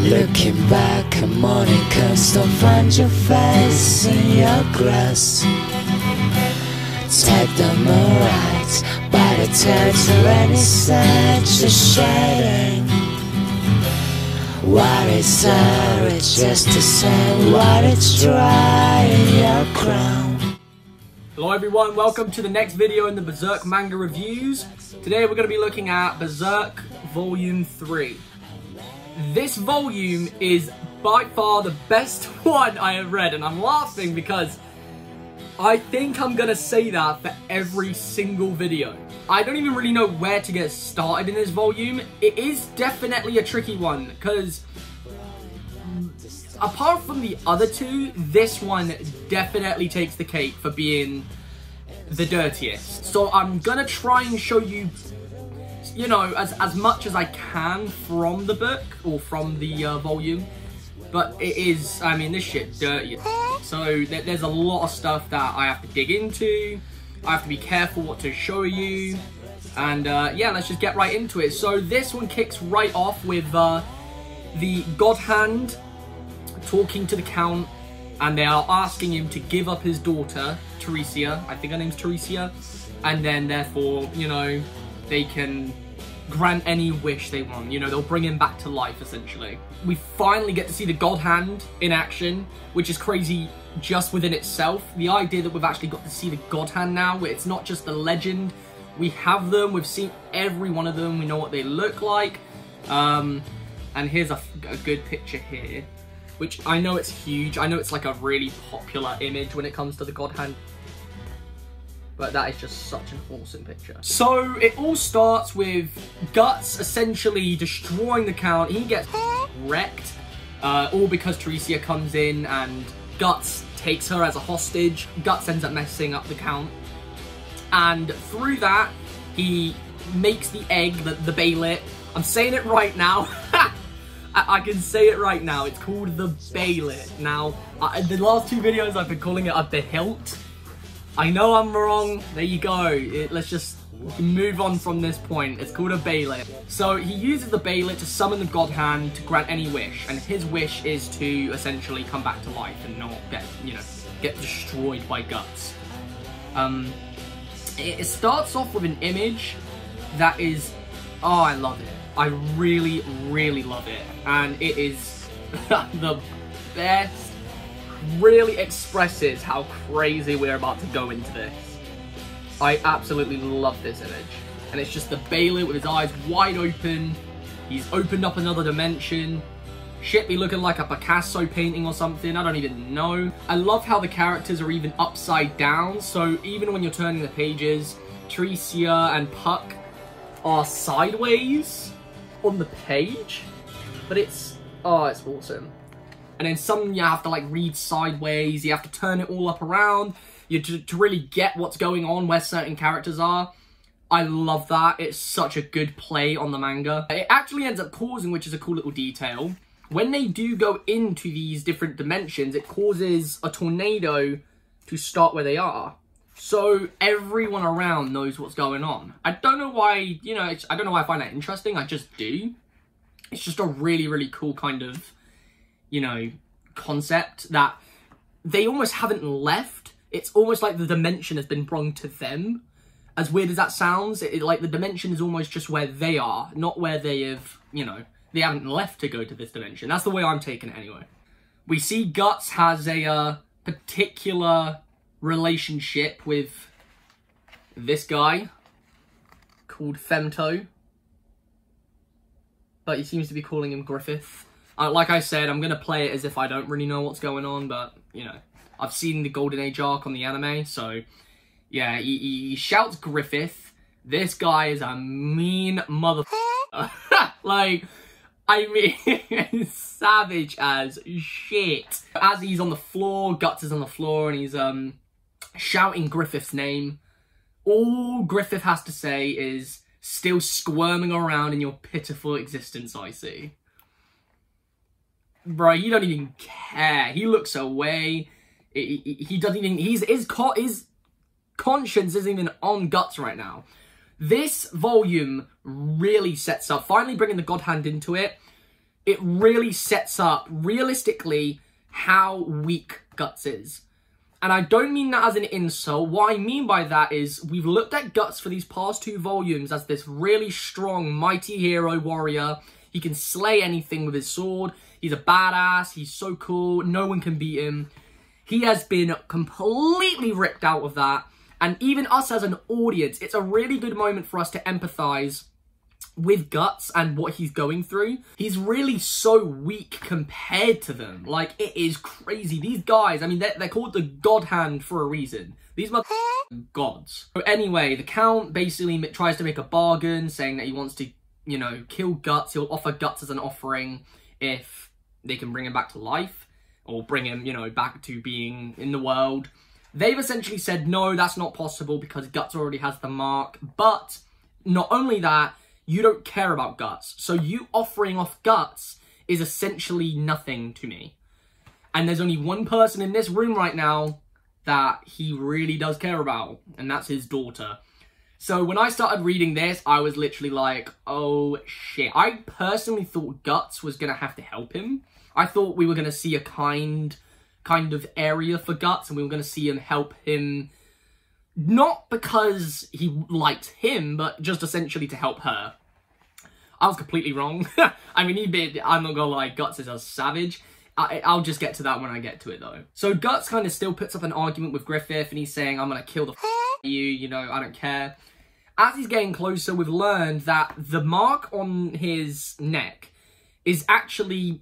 Looking back, morning comes, don't find your face in your grass. Take the moonlight by the tail to any side, just shading. What is there? It's just the same. What it's dry in your crown. Hello everyone, welcome to the next video in the Berserk manga reviews. Today we're going to be looking at Berserk Volume 3. This volume is by far the best one I have read, and I'm laughing because I think I'm going to say that for every single video. I don't even really know where to get started in this volume. It is definitely a tricky one because apart from the other two, this one definitely takes the cake for being the dirtiest. So I'm gonna try and show you, you know, as much as I can from the book or from the volume. But it is, I mean, this shit's dirty. So there's a lot of stuff that I have to dig into. I have to be careful what to show you. And yeah, let's just get right into it. So this one kicks right off with the God Hand talking to the Count, and they are asking him to give up his daughter, Teresia. I think her name's Teresia. And then therefore, you know, they can grant any wish they want. You know, they'll bring him back to life, essentially. We finally get to see the God Hand in action, which is crazy just within itself. The idea that we've actually got to see the God Hand now, where it's not just the legend. We have them, we've seen every one of them, we know what they look like. And here's a good picture here, which I know it's huge. I know it's like a really popular image when it comes to the God Hand. But that is just such an awesome picture. So it all starts with Guts essentially destroying the Count. He gets wrecked, all because Teresia comes in and Guts takes her as a hostage. Guts ends up messing up the Count. And through that, he makes the egg, the baylet. I'm saying it right now. I can say it right now. It's called the baylet. Now, the last two videos I've been calling it a behilt. I know I'm wrong. There you go. Let's just move on from this point. It's called a baylet. So he uses the baylet to summon the God Hand to grant any wish, and his wish is to essentially come back to life and not get, you know, get destroyed by Guts. It starts off with an image that is, oh, I love it. I really, really love it, and it is the best. Really expresses how crazy we're about to go into this. I absolutely love this image. And it's just the baylet with his eyes wide open. He's opened up another dimension. Shit be looking like a Picasso painting or something. I don't even know. I love how the characters are even upside down. So even when you're turning the pages, Teresia and Puck are sideways on the page. But it's, oh, it's awesome. And then some you have to like read sideways, you have to turn it all up around to really get what's going on where certain characters are. I love that. It's such a good play on the manga. It actually ends up causing, which is a cool little detail, when they do go into these different dimensions, it causes a tornado to start where they are. So everyone around knows what's going on. I don't know why, you know, I don't know why I find that interesting, I just do. It's just a really, really cool kind of, you know, concept that they almost haven't left. It's almost like the dimension has been brought to them. As weird as that sounds, like the dimension is almost just where they are, not where they have, you know, they haven't left to go to this dimension. That's the way I'm taking it anyway. We see Guts has a particular relationship with this guy called Femto. But he seems to be calling him Griffith. Like I said, I'm going to play it as if I don't really know what's going on, but, you know, I've seen the Golden Age arc on the anime, so, yeah, he shouts Griffith. This guy is a mean motherfucker. Like, I mean, savage as shit. As he's on the floor, Guts is on the floor, and he's, shouting Griffith's name. All Griffith has to say is, still squirming around in your pitiful existence, I see. Bro, he don't even care. He looks away. He doesn't even... His conscience isn't even on Guts right now. This volume really sets up, finally bringing the God Hand into it. it really sets up, realistically, how weak Guts is. And I don't mean that as an insult. What I mean by that is we've looked at Guts for these past 2 volumes as this really strong, mighty hero warrior. He can slay anything with his sword. He's a badass. He's so cool. No one can beat him. He has been completely ripped out of that. And even us as an audience, it's a really good moment for us to empathize with Guts and what he's going through. He's really so weak compared to them. Like, it is crazy. These guys, I mean, they're called the God Hand for a reason. These are gods. So anyway, the Count basically tries to make a bargain, saying that he wants to, you know, kill Guts. He'll offer Guts as an offering if they can bring him back to life, or bring him, you know, back to being in the world. They've essentially said, no, that's not possible because Guts already has the mark. But not only that, you don't care about Guts. So you offering off Guts is essentially nothing to me. And there's only one person in this room right now that he really does care about, and that's his daughter. So when I started reading this, I was literally like, oh shit. I personally thought Guts was going to have to help him. I thought we were going to see a kind of area for Guts, and we were going to see him help him, not because he liked him, but just essentially to help her. I was completely wrong. I mean, I'm not gonna lie, Guts is a savage. I'll just get to that when I get to it, though. So Guts kind of still puts up an argument with Griffith, and he's saying, I'm gonna kill the you know, I don't care. As he's getting closer, we've learned that the mark on his neck is actually...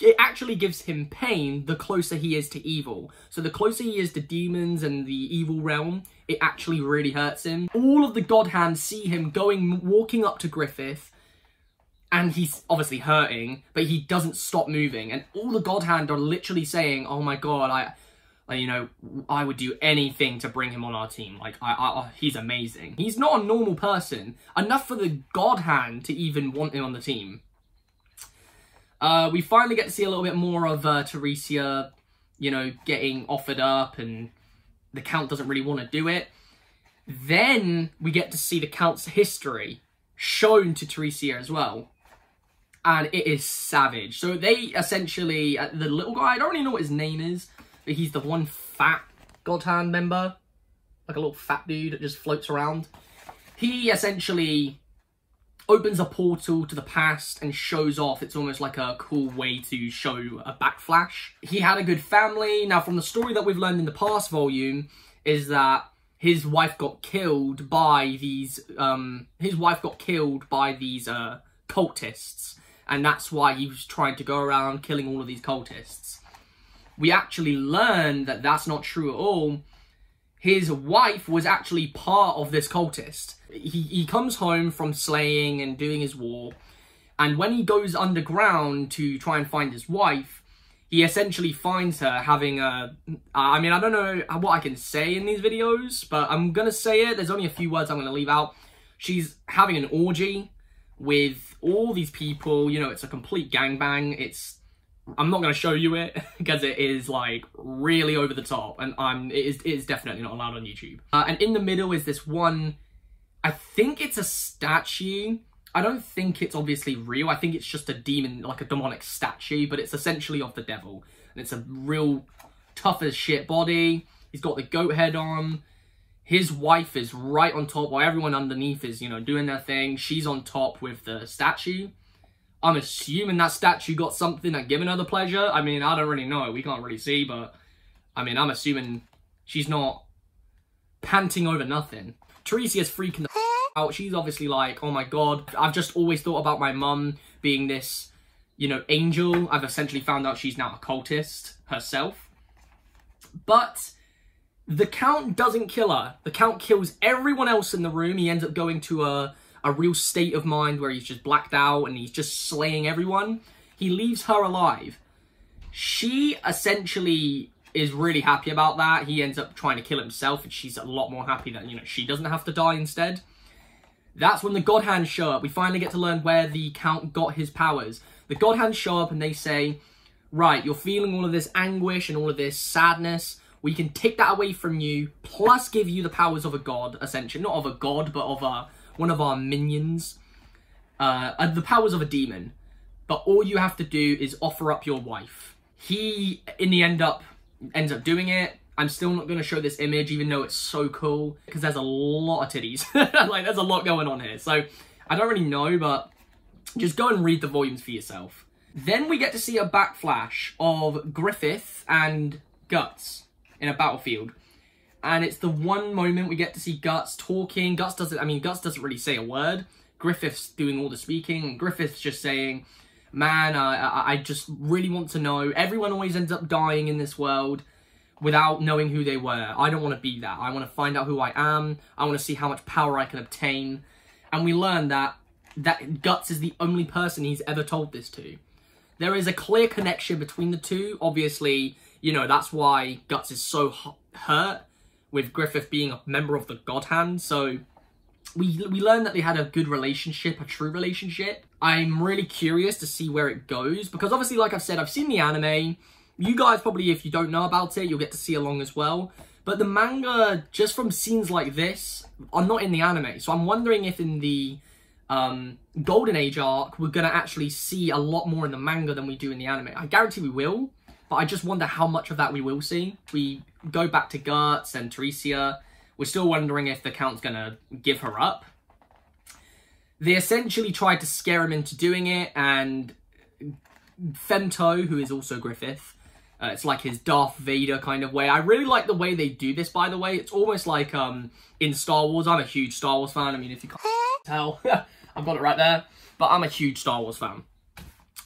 It actually gives him pain the closer he is to evil. So the closer he is to demons and the evil realm, it actually really hurts him. All of the God Hands see him walking up to Griffith, and he's obviously hurting, but he doesn't stop moving. And all the God Hand are literally saying, oh my god, you know, I would do anything to bring him on our team. Like, he's amazing. He's not a normal person. Enough for the God Hand to even want him on the team. We finally get to see a little bit more of Teresia, you know, getting offered up, and the Count doesn't really want to do it. Then we get to see the Count's history shown to Teresia as well. And it is savage. So they essentially, the little guy, I don't really know what his name is, but he's the one fat God Hand member. Like a little fat dude that just floats around. He essentially opens a portal to the past and shows off. It's almost like a cool way to show a backflash. He had a good family. Now, from the story that we've learned in the past volume, is that his wife got killed by these cultists, and that's why he was trying to go around killing all of these cultists. We actually learn that that's not true at all. His wife was actually part of this cultist. He comes home from slaying and doing his war, and when he goes underground to try and find his wife, he essentially finds her having a... I mean, I don't know what I can say in these videos, but I'm going to say it. There's only a few words I'm going to leave out. She's having an orgy with all these people. You know, it's a complete gangbang. I'm not going to show you it because it is like really over the top, and it is definitely not allowed on YouTube. And in the middle is this one, I think it's a statue. I don't think it's obviously real. I think it's just a demon, like a demonic statue, but it's essentially of the devil. And it's a real tough as shit body. He's got the goat head on. His wife is right on top while everyone underneath is, you know, doing their thing. She's on top with the statue. I'm assuming that statue got something that given her the pleasure. I mean, I don't really know. We can't really see, but I mean, I'm assuming she's not panting over nothing. Teresia's freaking the out. She's obviously like, oh my god, I've just always thought about my mum being this, you know, angel. I've essentially found out she's now a cultist herself. But the Count doesn't kill her. The Count kills everyone else in the room. He ends up going to a real state of mind where he's just blacked out and he's just slaying everyone. He leaves her alive. She essentially is really happy about that. He ends up trying to kill himself, and she's a lot more happy that, you know, she doesn't have to die instead. That's when the God Hands show up. We finally get to learn where the Count got his powers. The God Hands show up and they say, right, you're feeling all of this anguish and all of this sadness. We can take that away from you, plus give you the powers of a god, essentially. Not of a god, but of one of our minions. The powers of a demon. but all you have to do is offer up your wife. He, in the ends up doing it. I'm still not going to show this image, even though it's so cool, because there's a lot of titties. Like, there's a lot going on here. So, I don't really know, but just go and read the volumes for yourself. Then we get to see a backflash of Griffith and Guts in a battlefield. And it's the one moment we get to see Guts talking. Guts doesn't really say a word. Griffith's doing all the speaking, and Griffith's just saying, man, I just really want to know. Everyone always ends up dying in this world without knowing who they were. I don't want to be that. I want to find out who I am. I want to see how much power I can obtain. And we learn that Guts is the only person he's ever told this to. There is a clear connection between the two. Obviously, you know, that's why Guts is so hurt with Griffith being a member of the God Hand. So we learned that they had a good relationship, a true relationship. I'm really curious to see where it goes, because obviously, like I've said, I've seen the anime. You guys probably, if you don't know about it, you'll get to see along as well. But the manga, just from scenes like this, are not in the anime. So I'm wondering if in the Golden Age arc, we're going to actually see a lot more in the manga than we do in the anime. I guarantee we will, but I just wonder how much of that we will see. We go back to Guts and Teresia. We're still wondering if the Count's going to give her up. They essentially tried to scare him into doing it, and Femto, who is also Griffith, it's like his Darth Vader kind of way. I really like the way they do this, by the way. It's almost like in Star Wars. I'm a huge Star Wars fan. I mean, if you can't tell, I've got it right there. But I'm a huge Star Wars fan.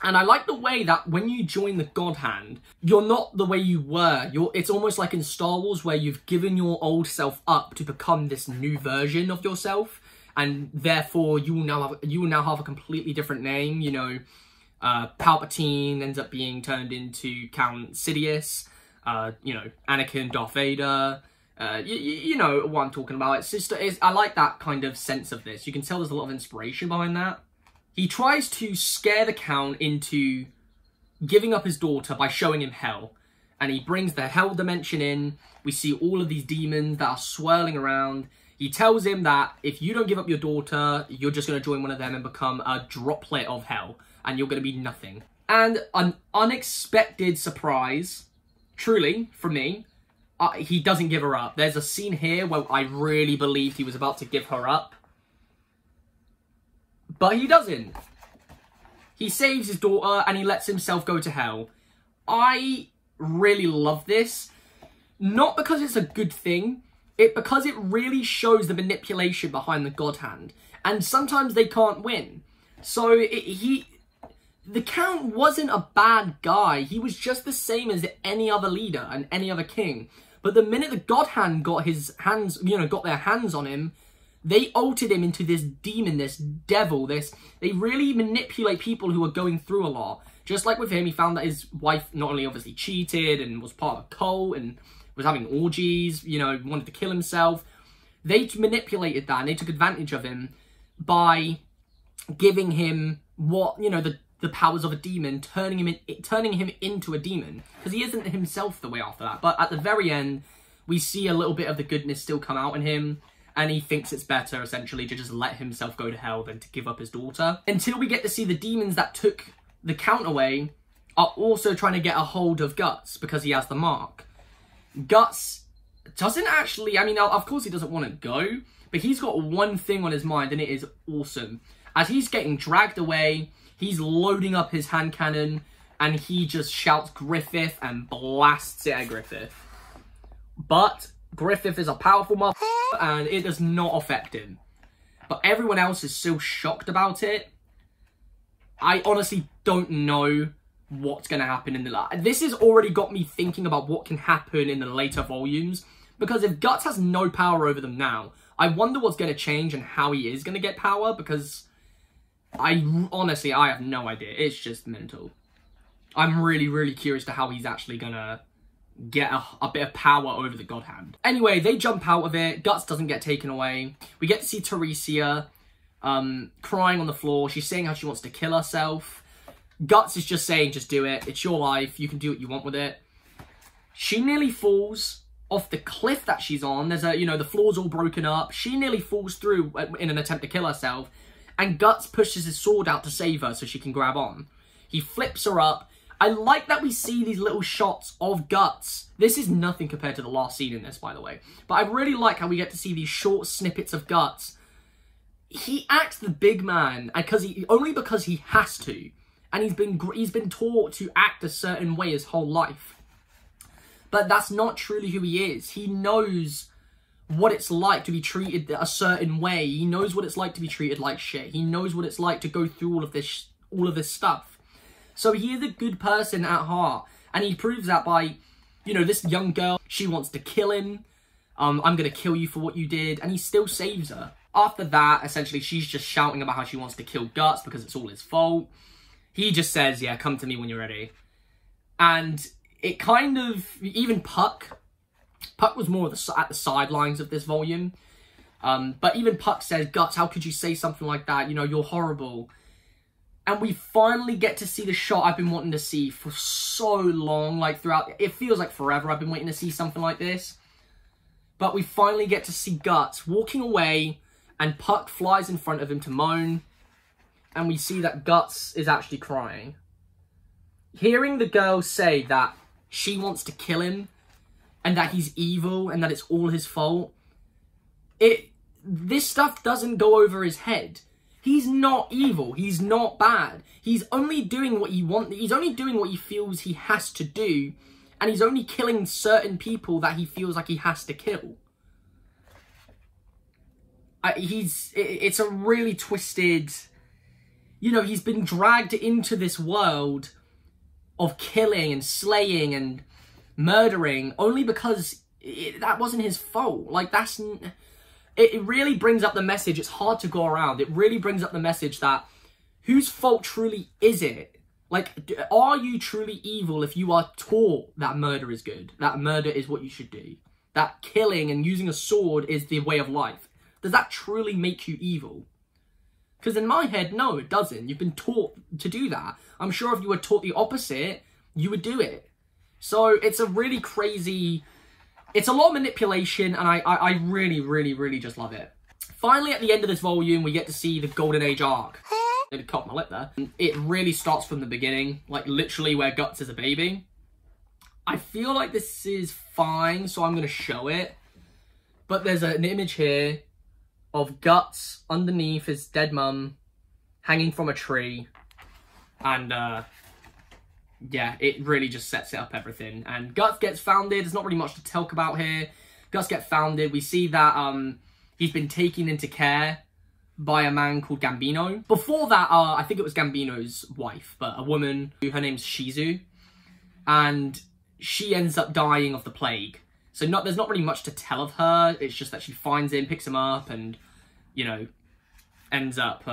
And I like the way that when you join the God Hand, you're not the way you were. It's almost like in Star Wars where you've given your old self up to become this new version of yourself. And therefore, you will now have a completely different name, you know. Palpatine ends up being turned into Count Sidious, you know, Anakin, Darth Vader, you know what I'm talking about. It's just, I like that kind of sense of this. You can tell there's a lot of inspiration behind that. He tries to scare the Count into giving up his daughter by showing him hell, and he brings the hell dimension in. We see all of these demons that are swirling around. He tells him that if you don't give up your daughter, you're just going to join one of them and become a droplet of hell. And you're going to be nothing. And an unexpected surprise, truly, for me, he doesn't give her up. There's a scene here where I really believed he was about to give her up. But he doesn't. He saves his daughter and he lets himself go to hell. I really love this. Not because it's a good thing, because it really shows the manipulation behind the God Hand. And sometimes they can't win. So the Count wasn't a bad guy. He was just the same as any other leader and any other king. But the minute the God Hand got their hands on him, they altered him into this demon, this devil, they really manipulate people who are going through a lot. Just like with him, he found that his wife not only obviously cheated and was part of a cult and was having orgies, you know, wanted to kill himself. They manipulated that and they took advantage of him by giving him the powers of a demon, turning him into a demon, because he isn't himself the way after that. But at the very end, we see a little bit of the goodness still come out in him, and he thinks it's better, essentially, to just let himself go to hell than to give up his daughter. Until we get to see the demons that took the Count away are also trying to get a hold of Guts, because he has the mark. Guts doesn't actually, I mean, of course he doesn't want to go, but he's got one thing on his mind, and it is awesome. As he's getting dragged away, he's loading up his hand cannon, and he just shouts Griffith and blasts it at Griffith. But Griffith is a powerful motherfucker, and it does not affect him. But everyone else is so shocked about it. I honestly don't know what's going to happen in the... This has already got me thinking about what can happen in the later volumes. Because if Guts has no power over them now, I wonder what's going to change and how he is going to get power, because... honestly, I have no idea. It's just mental. I'm really, really curious to how he's actually gonna get a bit of power over the God Hand. Anyway, they jump out of it. Guts doesn't get taken away. We get to see Teresia crying on the floor. She's saying how she wants to kill herself. Guts is just saying, just do it. It's your life. You can do what you want with it. She nearly falls off the cliff that she's on. There's the floor's all broken up. She nearly falls through in an attempt to kill herself. And Guts pushes his sword out to save her so she can grab on. He flips her up. I like that we see these little shots of Guts. This is nothing compared to the last scene in this, by the way. But I really like how we get to see these short snippets of Guts. He acts the big man only because he has to. And he's been taught to act a certain way his whole life. But that's not truly who he is. He knows what it's like to be treated a certain way. He knows what it's like to be treated like shit. He knows what it's like to go through all of this stuff. So he is a good person at heart. And he proves that by, you know, this young girl, she wants to kill him. I'm going to kill you for what you did. And he still saves her. After that, essentially, she's just shouting about how she wants to kill Guts because it's all his fault. He just says, yeah, come to me when you're ready. And it kind of, even Puck was more at the sidelines of this volume. But even Puck says, Guts, how could you say something like that? You know, you're horrible. And we finally get to see the shot I've been wanting to see for so long. Like, throughout, it feels like forever I've been waiting to see something like this. But we finally get to see Guts walking away, and Puck flies in front of him to moan. And we see that Guts is actually crying. Hearing the girl say that she wants to kill him, and that he's evil, and that it's all his fault, this stuff doesn't go over his head. He's not evil. He's not bad. He's only doing what he wants. He's only doing what he feels he has to do. And he's only killing certain people that he feels like he has to kill. It's a really twisted... You know, he's been dragged into this world of killing and slaying and murdering only because that wasn't his fault. Like, that's... It really brings up the message. It's hard to go around. It really brings up the message that whose fault truly is it? Like, are you truly evil if you are taught that murder is good? That murder is what you should do? That killing and using a sword is the way of life? Does that truly make you evil? Because in my head, no, it doesn't. You've been taught to do that. I'm sure if you were taught the opposite, you would do it. So it's a really crazy... It's a lot of manipulation, and I really, really, really just love it. Finally, at the end of this volume, we get to see the Golden Age arc. Maybe cut my lip there. It really starts from the beginning, like literally where Guts is a baby. I feel like this is fine, so I'm going to show it. But there's an image here of Guts underneath his dead mum, hanging from a tree. And, yeah, it really just sets it up everything. And Guts gets founded. There's not really much to talk about here. Guts gets founded. We see that he's been taken into care by a man called Gambino. Before that, I think it was Gambino's wife, but a woman. Her name's Shizu. And she ends up dying of the plague. So there's not really much to tell of her. It's just that she finds him, picks him up, and, you know, ends up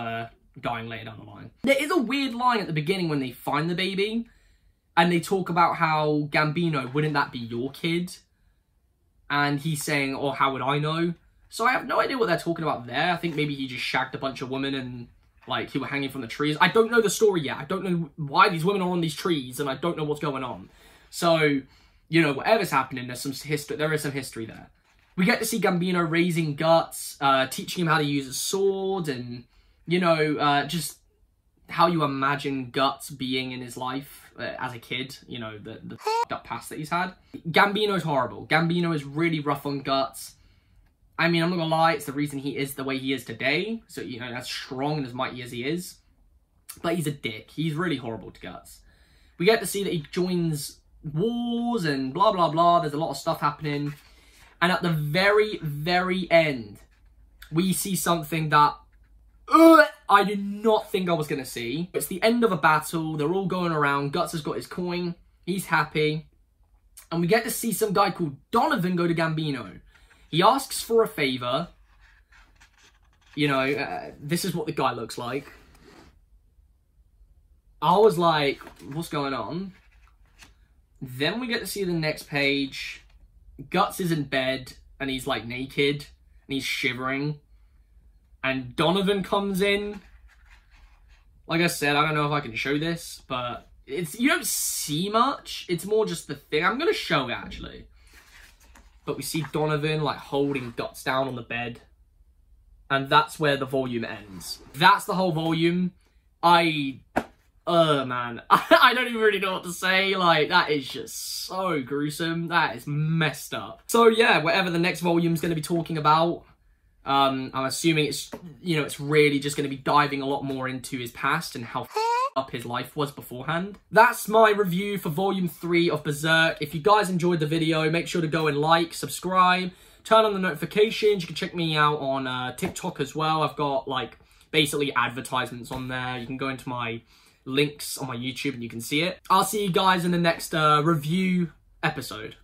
dying later down the line. There is a weird line at the beginning when they find the baby. And they talk about how, Gambino, wouldn't that be your kid? And he's saying, oh, how would I know? So I have no idea what they're talking about there. I think maybe he just shagged a bunch of women and, like, he were hanging from the trees. I don't know the story yet. I don't know why these women are on these trees, and I don't know what's going on. So, you know, whatever's happening, there is some history there. We get to see Gambino raising Guts, teaching him how to use a sword, and, you know, just how you imagine Guts being in his life. As a kid, you know, the up past that he's had. Gambino's horrible. Gambino is really rough on Guts. I mean, I'm not gonna lie, it's the reason he is the way he is today. So, you know, as strong and as mighty as he is. But he's a dick. He's really horrible to Guts. We get to see that he joins wars and blah, blah, blah. There's a lot of stuff happening. And at the very, very end, we see something that I did not think I was going to see. It's the end of a battle. They're all going around. Guts has got his coin. He's happy. And we get to see some guy called Donovan go to Gambino. He asks for a favor. You know, this is what the guy looks like. I was like, what's going on? Then we get to see the next page. Guts is in bed. And he's like naked. And he's shivering. And Donovan comes in. Like I said, I don't know if I can show this, but you don't see much. It's more just the thing. I'm going to show it, actually. But we see Donovan, like, holding Guts down on the bed. And that's where the volume ends. That's the whole volume. I man. I don't even really know what to say. Like, that is just so gruesome. That is messed up. So yeah, whatever the next volume's going to be talking about, I'm assuming it's, you know, it's really just going to be diving a lot more into his past and how up his life was beforehand. That's my review for volume 3 of Berserk. If you guys enjoyed the video, make sure to go and like, subscribe, turn on the notifications. You can check me out on TikTok as well. I've got like basically advertisements on there. You can go into my links on my YouTube and you can see it. I'll see you guys in the next review episode.